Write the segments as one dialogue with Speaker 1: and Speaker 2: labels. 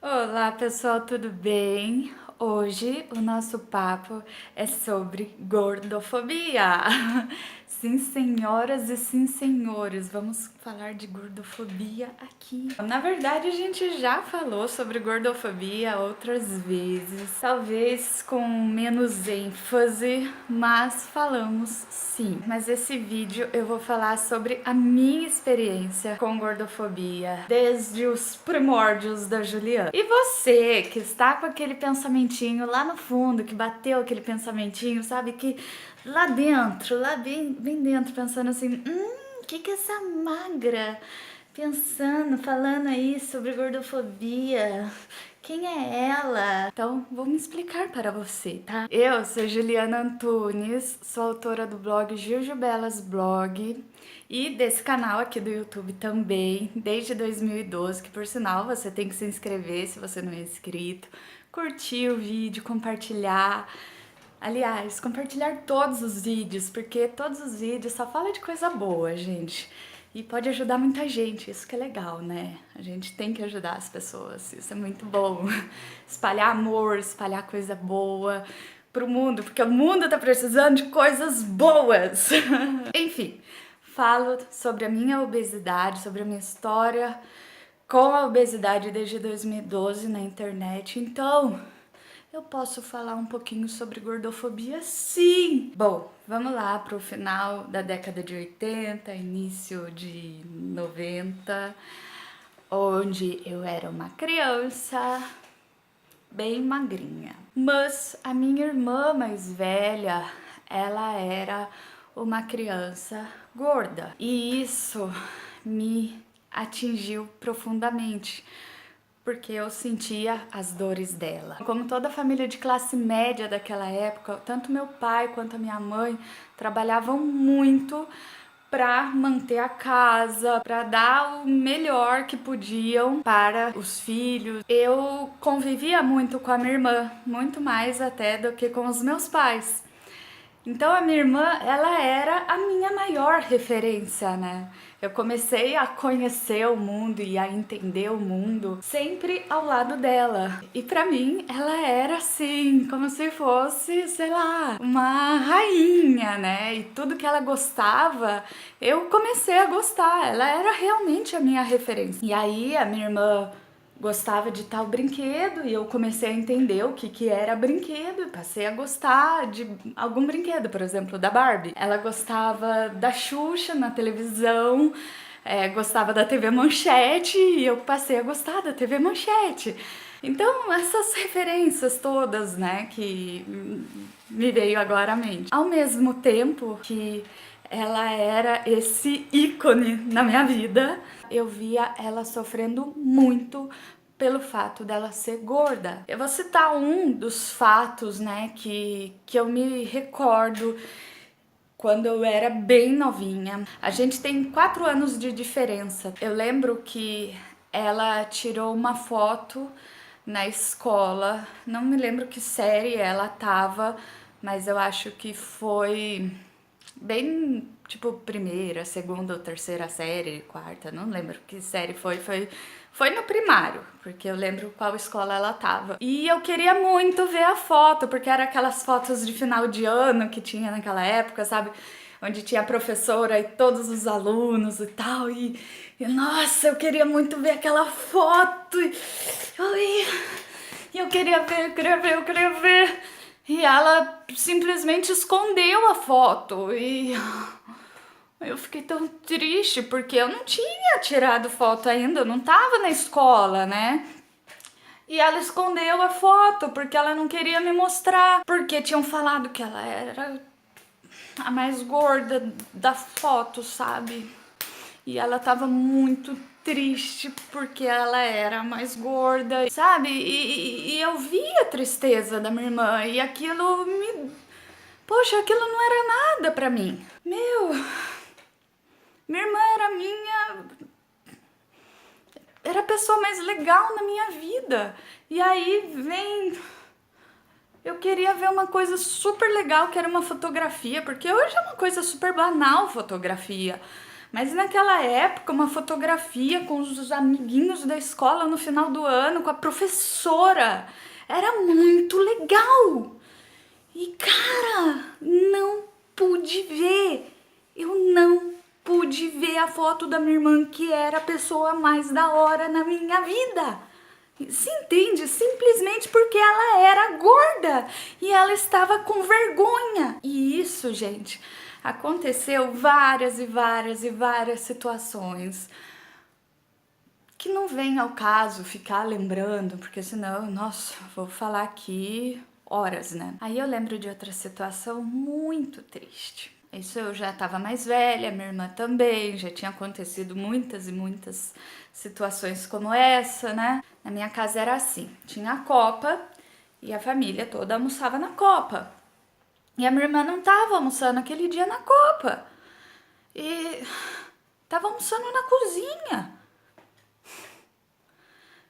Speaker 1: Olá pessoal, tudo bem? Hoje o nosso papo é sobre gordofobia. Sim, senhoras e sim, senhores, vamos falar de gordofobia aqui. Na verdade, a gente já falou sobre gordofobia outras vezes, talvez com menos ênfase, mas falamos sim. Mas esse vídeo eu vou falar sobre a minha experiência com gordofobia, desde os primórdios da Juliana. E você que está com aquele pensamentinho lá no fundo, que bateu aquele pensamentinho, sabe, que lá dentro, lá bem dentro, pensando assim, que essa magra pensando, falando aí sobre gordofobia? Quem é ela? Então, vou me explicar para você, tá? Eu sou Juliana Antunes, sou autora do blog Jujubelas Blog e desse canal aqui do YouTube também, desde 2012, que por sinal você tem que se inscrever se você não é inscrito, curtir o vídeo, compartilhar. Aliás, compartilhar todos os vídeos, porque todos os vídeos só falam de coisa boa, gente. E pode ajudar muita gente, isso que é legal, né? A gente tem que ajudar as pessoas, isso é muito bom. Espalhar amor, espalhar coisa boa pro mundo, porque o mundo tá precisando de coisas boas. Enfim, falo sobre a minha obesidade, sobre a minha história com a obesidade desde 2012 na internet, então eu posso falar um pouquinho sobre gordofobia, sim! Bom, vamos lá para o final da década de 80, início de 90, onde eu era uma criança bem magrinha. Mas a minha irmã mais velha, ela era uma criança gorda. E isso me atingiu profundamente, porque eu sentia as dores dela. Como toda família de classe média daquela época, tanto meu pai quanto a minha mãe trabalhavam muito para manter a casa, para dar o melhor que podiam para os filhos. Eu convivia muito com a minha irmã, muito mais até do que com os meus pais. Então a minha irmã, ela era a minha maior referência, né? Eu comecei a conhecer o mundo e a entender o mundo sempre ao lado dela. E pra mim, ela era assim, como se fosse, sei lá, uma rainha, né? E tudo que ela gostava, eu comecei a gostar. Ela era realmente a minha referência. E aí a minha irmã gostava de tal brinquedo e eu comecei a entender o que era brinquedo e passei a gostar de algum brinquedo, por exemplo, da Barbie. Ela gostava da Xuxa na televisão, gostava da TV Manchete e eu passei a gostar da TV Manchete. Então, essas referências todas, né, que me veio agora à mente. Ao mesmo tempo que ela era esse ícone na minha vida, eu via ela sofrendo muito pelo fato dela ser gorda. Eu vou citar um dos fatos, né, que eu me recordo quando eu era bem novinha. A gente tem 4 anos de diferença. Eu lembro que ela tirou uma foto na escola, não me lembro que série ela tava, mas eu acho que foi bem, tipo, primeira, segunda ou terceira série, quarta, não lembro que série foi no primário, porque eu lembro qual escola ela tava. E eu queria muito ver a foto, porque era aquelas fotos de final de ano que tinha naquela época, sabe? Onde tinha a professora e todos os alunos e tal, e nossa, eu queria muito ver aquela foto, e eu queria ver, eu queria ver. E ela simplesmente escondeu a foto e eu fiquei tão triste porque eu não tinha tirado foto ainda, eu não tava na escola, né? E ela escondeu a foto porque ela não queria me mostrar, porque tinham falado que ela era a mais gorda da foto, sabe? E ela tava muito triste porque ela era a mais gorda, sabe? E eu vi a tristeza da minha irmã e aquilo me... Poxa, aquilo não era nada pra mim. Minha irmã era era a pessoa mais legal na minha vida. E aí vem... Eu queria ver uma coisa super legal, que era uma fotografia, porque hoje é uma coisa super banal fotografia. Mas naquela época, uma fotografia com os amiguinhos da escola no final do ano, com a professora, era muito legal. E cara, não pude ver. Eu não pude ver a foto da minha irmã, que era a pessoa mais da hora na minha vida. Se entende? Simplesmente porque ela era gorda e ela estava com vergonha. E isso, gente, aconteceu várias e várias e várias situações que não vem ao caso ficar lembrando, porque senão, nossa, vou falar aqui horas, né? Aí eu lembro de outra situação muito triste. Isso eu já estava mais velha, minha irmã também, já tinha acontecido muitas e muitas situações como essa, né? Na minha casa era assim, tinha a copa e a família toda almoçava na copa. E a minha irmã não estava almoçando aquele dia na copa. E estava almoçando na cozinha.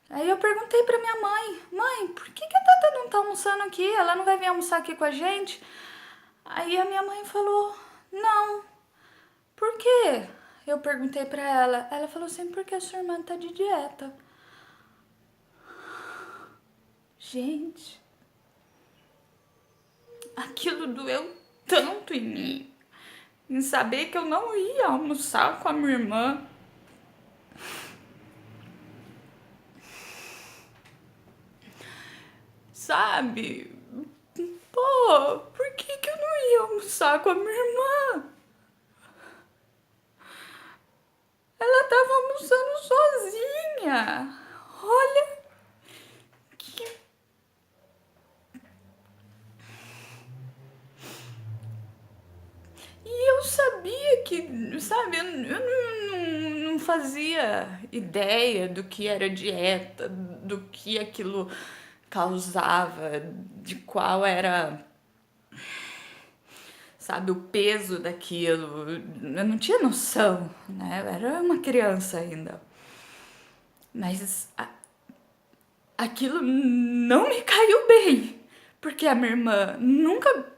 Speaker 1: Aí eu perguntei pra minha mãe, mãe, por que a Tata não tá almoçando aqui? Ela não vai vir almoçar aqui com a gente? Aí a minha mãe falou, não. Por quê? Eu perguntei pra ela. Ela falou assim, porque a sua irmã tá de dieta. Gente, aquilo doeu tanto em mim. Em saber que eu não ia almoçar com a minha irmã. Sabe? Pô, por que eu não ia almoçar com a minha irmã? Ela tava almoçando sozinha. Olha que... E eu sabia que, sabe, eu não fazia ideia do que era dieta, do que aquilo causava, de qual era, sabe, o peso daquilo. Eu não tinha noção, né? Eu era uma criança ainda. Mas aquilo não me caiu bem, porque a minha irmã nunca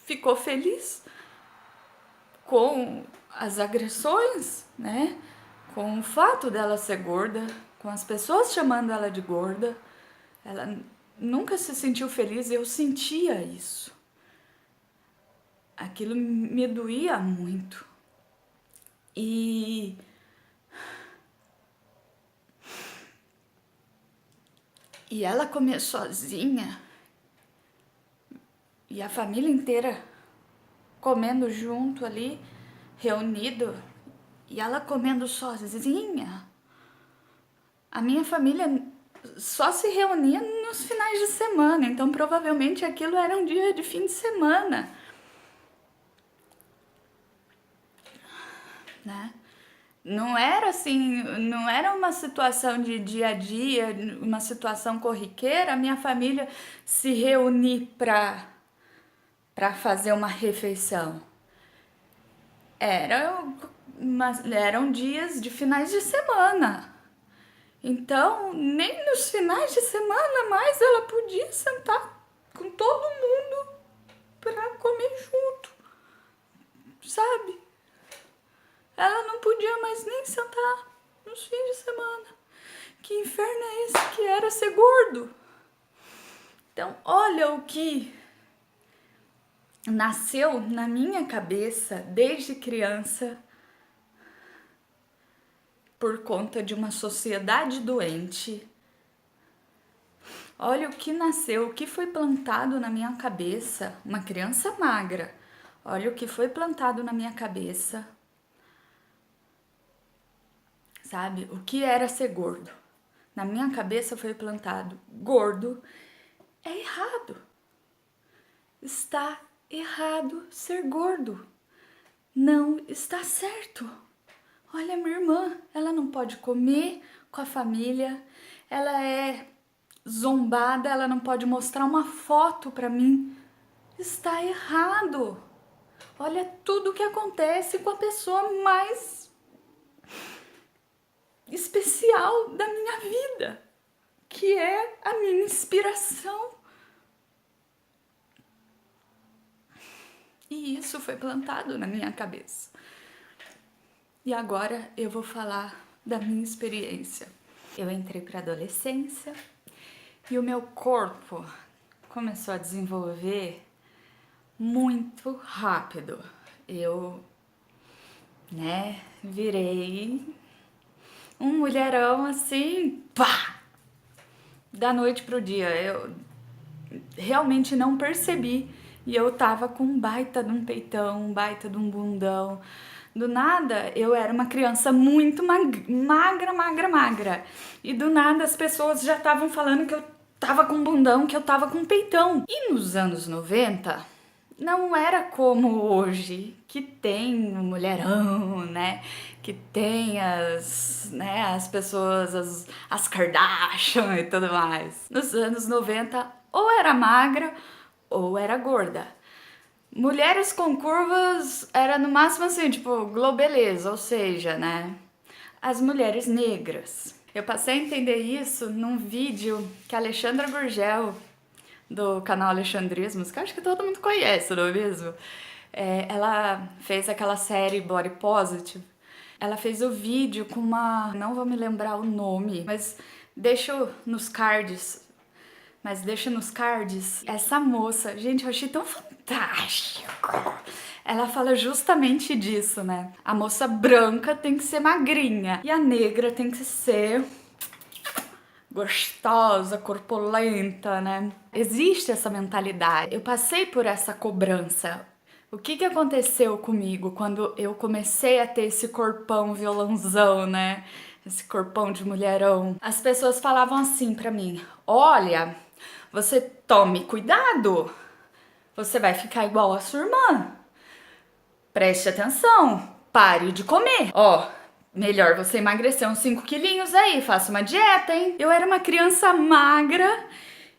Speaker 1: ficou feliz com as agressões, né? Com o fato dela ser gorda, com as pessoas chamando ela de gorda. Ela nunca se sentiu feliz e eu sentia isso. Aquilo me doía muito. E ela comer sozinha e a família inteira comendo junto ali, reunido, e ela comendo sozinha. A minha família só se reunia nos finais de semana, então provavelmente aquilo era um dia de fim de semana, né? Não era assim, não era uma situação de dia a dia, uma situação corriqueira, a minha família se reunir para fazer uma refeição. Eram dias de finais de semana. Então, nem nos finais de semana mais ela podia sentar com todo mundo para comer junto, sabe? Ela não podia mais nem sentar nos fins de semana. Que inferno é esse que era ser gordo? Então, olha o que nasceu na minha cabeça desde criança por conta de uma sociedade doente. Olha o que nasceu, o que foi plantado na minha cabeça, uma criança magra. Olha o que foi plantado na minha cabeça. Sabe? O que era ser gordo? Na minha cabeça foi plantado: gordo é errado. Está errado ser gordo. Não está certo. Olha, minha irmã, ela não pode comer com a família, ela é zombada, ela não pode mostrar uma foto para mim. Está errado. Olha tudo o que acontece com a pessoa mais especial da minha vida, que é a minha inspiração. E isso foi plantado na minha cabeça. e agora eu vou falar da minha experiência. Eu entrei para adolescência e o meu corpo começou a desenvolver muito rápido. Eu, virei um mulherão assim, pá! Da noite pro dia. Eu realmente não percebi. E eu tava com um baita de um peitão, um baita de um bundão. Do nada, eu era uma criança muito magra, magra, magra. E do nada as pessoas já estavam falando que eu tava com bundão, que eu tava com peitão. E nos anos 90, não era como hoje, que tem o mulherão, né? Que tem as pessoas, as Kardashian e tudo mais. Nos anos 90, ou era magra ou era gorda. Mulheres com curvas era no máximo assim, tipo, globeleza, ou seja, né? As mulheres negras. Eu passei a entender isso num vídeo que a Alexandra Gurgel, do canal Alexandrismos, que eu acho que todo mundo conhece, não é mesmo? Ela fez aquela série Body Positive. Ela fez o vídeo com uma... não vou me lembrar o nome, mas deixo nos cards. Essa moça, gente, eu achei tão fantástico. Ela fala justamente disso, né? A moça branca tem que ser magrinha e a negra tem que ser gostosa, corpulenta, né? Existe essa mentalidade. Eu passei por essa cobrança. O que aconteceu comigo quando eu comecei a ter esse corpão violãozão, né? Esse corpão de mulherão. As pessoas falavam assim pra mim: olha, você tome cuidado, você vai ficar igual a sua irmã. Preste atenção, pare de comer. Ó, melhor você emagrecer uns 5 quilinhos aí, faça uma dieta, hein? Eu era uma criança magra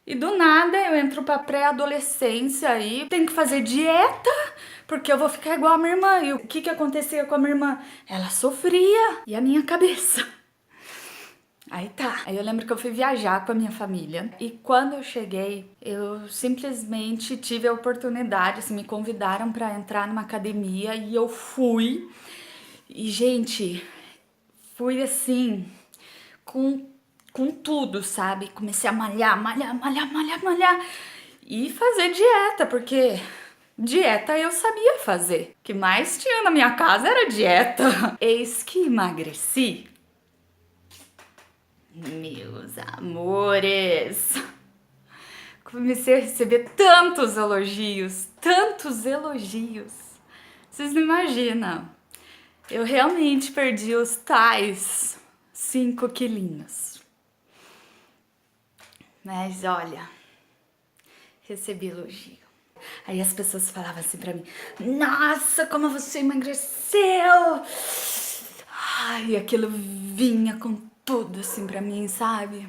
Speaker 1: e do nada eu entro pra pré-adolescência aí, tenho que fazer dieta porque eu vou ficar igual a minha irmã. E o que acontecia com a minha irmã? Ela sofria. E a minha cabeça? Aí tá. Aí eu lembro que eu fui viajar com a minha família. E quando eu cheguei, eu simplesmente tive a oportunidade, assim, me convidaram pra entrar numa academia e eu fui. E, gente, fui assim, com tudo, sabe? Comecei a malhar. E fazer dieta, porque dieta eu sabia fazer. O que mais tinha na minha casa era dieta. Eis que emagreci. Meus amores, comecei a receber tantos elogios, vocês não imaginam. Eu realmente perdi os tais 5 quilinhos. Mas olha, recebi elogio. Aí as pessoas falavam assim pra mim: nossa, como você emagreceu! Ai, aquilo vinha com tudo assim pra mim, sabe?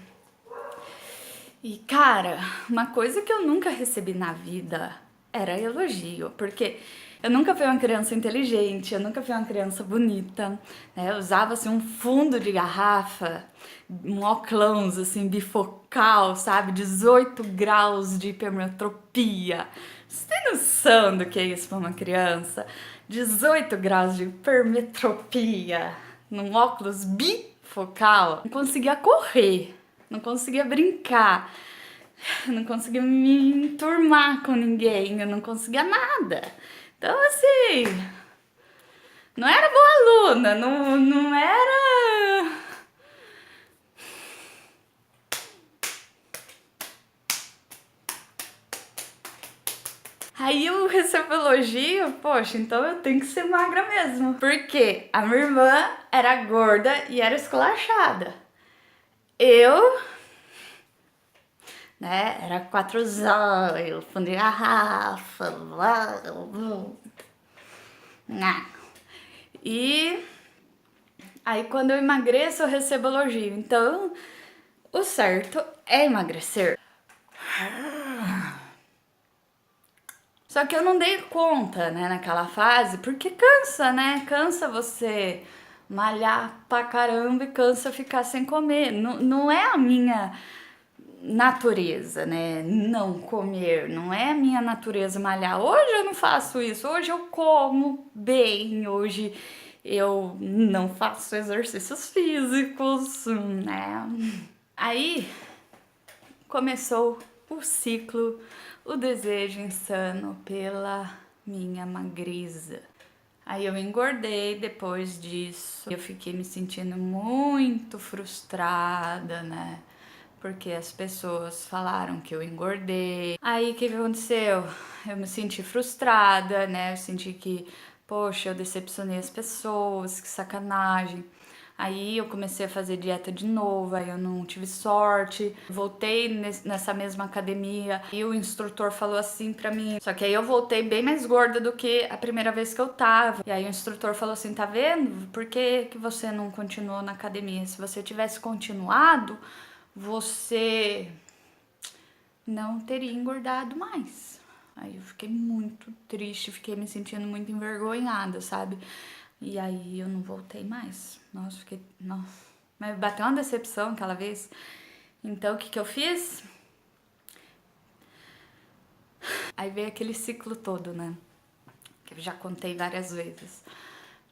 Speaker 1: E cara, uma coisa que eu nunca recebi na vida era elogio, porque eu nunca fui uma criança inteligente, eu nunca fui uma criança bonita, né? Eu usava assim um fundo de garrafa, um óculos assim bifocal, sabe? 18 graus de hipermetropia. Você tem noção do que é isso pra uma criança? 18 graus de hipermetropia num óculos bifocal. Não conseguia correr, não conseguia brincar, não conseguia me enturmar com ninguém, eu não conseguia nada. Então, assim, não era boa aluna, não era... Aí eu recebo elogio, poxa, então eu tenho que ser magra mesmo. Porque a minha irmã era gorda e era esculachada. Eu, né, era 4 zóio, fundo de garrafa, e aí quando eu emagreço eu recebo elogio. Então, o certo é emagrecer. Só que eu não dei conta, né, naquela fase, porque cansa, né? Cansa você malhar pra caramba e cansa ficar sem comer. Não é a minha natureza, né? Não comer, não é a minha natureza malhar. Hoje eu não faço isso, hoje eu como bem, hoje eu não faço exercícios físicos, né? Aí começou o ciclo, o desejo insano pela minha magreza. Aí eu engordei depois disso. Eu fiquei me sentindo muito frustrada, né? Porque as pessoas falaram que eu engordei. Aí o que aconteceu? Eu me senti frustrada, né? Eu senti que, poxa, eu decepcionei as pessoas, que sacanagem. Aí eu comecei a fazer dieta de novo, aí eu não tive sorte. Voltei nessa mesma academia e o instrutor falou assim pra mim. Só que aí eu voltei bem mais gorda do que a primeira vez que eu tava. E aí o instrutor falou assim: tá vendo? Por que você não continuou na academia? Se você tivesse continuado, você não teria engordado mais. Aí eu fiquei muito triste, fiquei me sentindo muito envergonhada, sabe? E aí eu não voltei mais. Nossa, fiquei. Nossa. Mas bateu uma decepção aquela vez. Então o que eu fiz? Aí veio aquele ciclo todo, né? Que eu já contei várias vezes.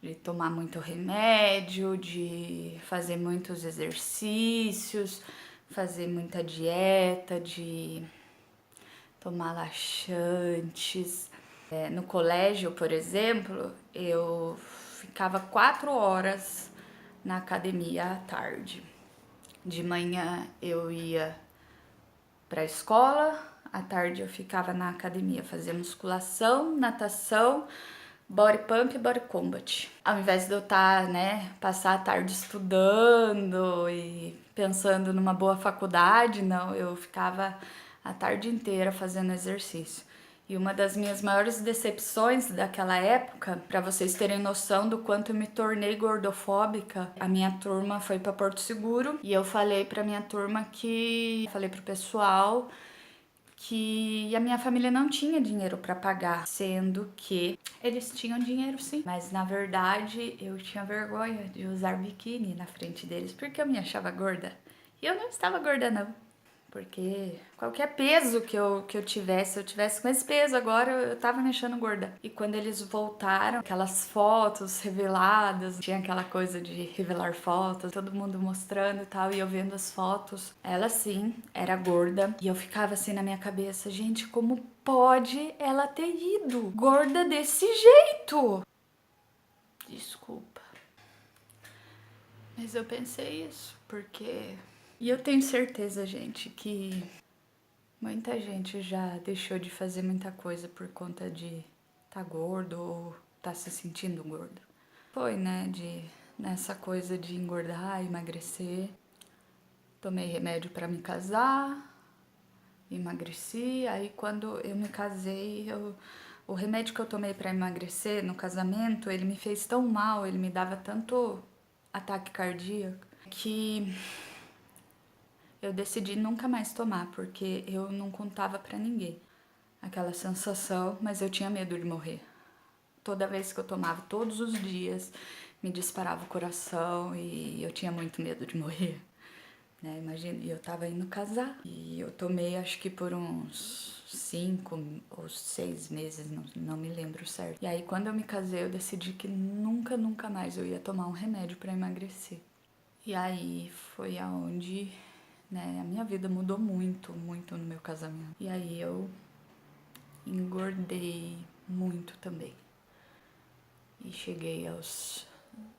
Speaker 1: De tomar muito remédio, de fazer muitos exercícios, fazer muita dieta, de tomar laxantes. No colégio, por exemplo, eu ficava 4 horas na academia à tarde. De manhã eu ia para a escola, à tarde eu ficava na academia, fazia musculação, natação, body pump e body combat. Ao invés de eu estar, né, passar a tarde estudando e pensando numa boa faculdade, não, eu ficava a tarde inteira fazendo exercício. E uma das minhas maiores decepções daquela época, para vocês terem noção do quanto eu me tornei gordofóbica, a minha turma foi para Porto Seguro e eu falei para minha turma falei pro pessoal que a minha família não tinha dinheiro para pagar, sendo que eles tinham dinheiro sim, mas na verdade eu tinha vergonha de usar biquíni na frente deles porque eu me achava gorda. E eu não estava gorda não. Porque qualquer peso que eu tivesse, se eu tivesse com esse peso agora, eu tava me achando gorda. E quando eles voltaram, aquelas fotos reveladas, tinha aquela coisa de revelar fotos, todo mundo mostrando e tal, e eu vendo as fotos. Ela sim, era gorda. E eu ficava assim na minha cabeça, gente, como pode ela ter ido gorda desse jeito? Desculpa. Mas eu pensei isso, porque... E eu tenho certeza, gente, que muita gente já deixou de fazer muita coisa por conta de tá gordo ou tá se sentindo gordo. Foi, né, nessa coisa de engordar, emagrecer. Tomei remédio pra me casar, emagreci. Aí quando eu me casei, o remédio que eu tomei pra emagrecer no casamento, ele me fez tão mal, ele me dava tanto ataque cardíaco que eu decidi nunca mais tomar, porque eu não contava pra ninguém aquela sensação, mas eu tinha medo de morrer. Toda vez que eu tomava, todos os dias, me disparava o coração e eu tinha muito medo de morrer. Né? Imagina, eu tava indo casar e eu tomei acho que por uns 5 ou 6 meses, não me lembro certo. E aí quando eu me casei eu decidi que nunca mais eu ia tomar um remédio pra emagrecer. E aí foi aonde, né, a minha vida mudou muito no meu casamento. E aí eu engordei muito também. E cheguei aos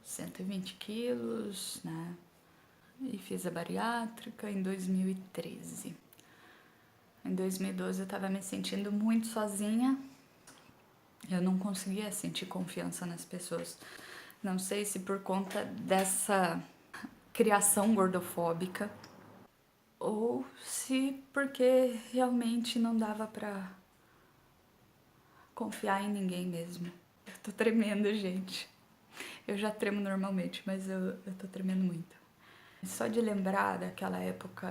Speaker 1: 120 quilos, né? E fiz a bariátrica em 2013. Em 2012 eu tava me sentindo muito sozinha. Eu não conseguia sentir confiança nas pessoas. Não sei se por conta dessa criação gordofóbica ou se porque realmente não dava pra confiar em ninguém mesmo. Eu tô tremendo, gente. Eu já tremo normalmente, mas eu tô tremendo muito. Só de lembrar daquela época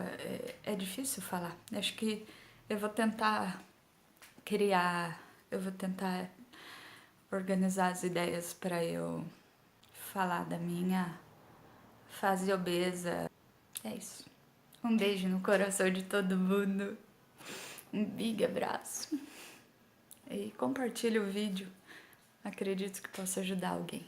Speaker 1: é difícil falar. Acho que eu vou tentar eu vou tentar organizar as ideias para eu falar da minha fase obesa. É isso. Um beijo no coração de todo mundo. Um big abraço. E compartilhe o vídeo. Acredito que possa ajudar alguém.